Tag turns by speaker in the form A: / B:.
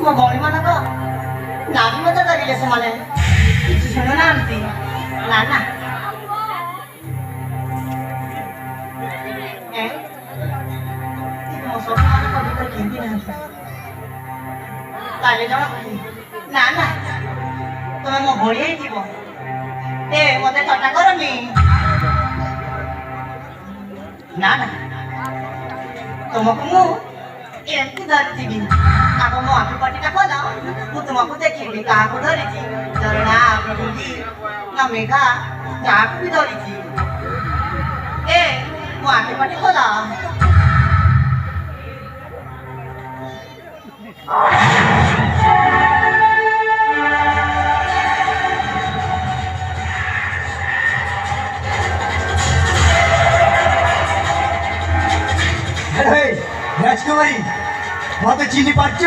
A: ମୋ ଭଉଣୀ ମାନଙ୍କ ନାମ ମଧ୍ୟ କରିଲେ ସେମାନେ କିଛି ଶୁଣୁନାହାନ୍ତି। ନା ନା ମୋ ସବୁମାନଙ୍କ ଭିତରେ କେମିତି ନାହାନ୍ତି ତାହେଲେ ଜଣ ନା ନା ତମେ ମୋ ଭଉଣୀ ହେଇଯିବ। ମତେ ଥଟ୍ଟା କରନି। ନା ନା ତୁମକୁ ମୁଁ ଏମିତି ଧରିଥିବି। ଆଗ ମୋ ଆଖି ପଟିଟା ଖୋଲ, ମୁଁ ତୁମକୁ ଦେଖିବି କାହାକୁ ଧରିଛି। ଝରଣା, ପ୍ରକୃତି ନା ମେଘା ଯାହାକୁ ବି ଧରିଛି। ମୋ ଆଖି ପଟି ଖୋଲ।
B: রাজকুমারী মতো চিনি পাচ্ছ?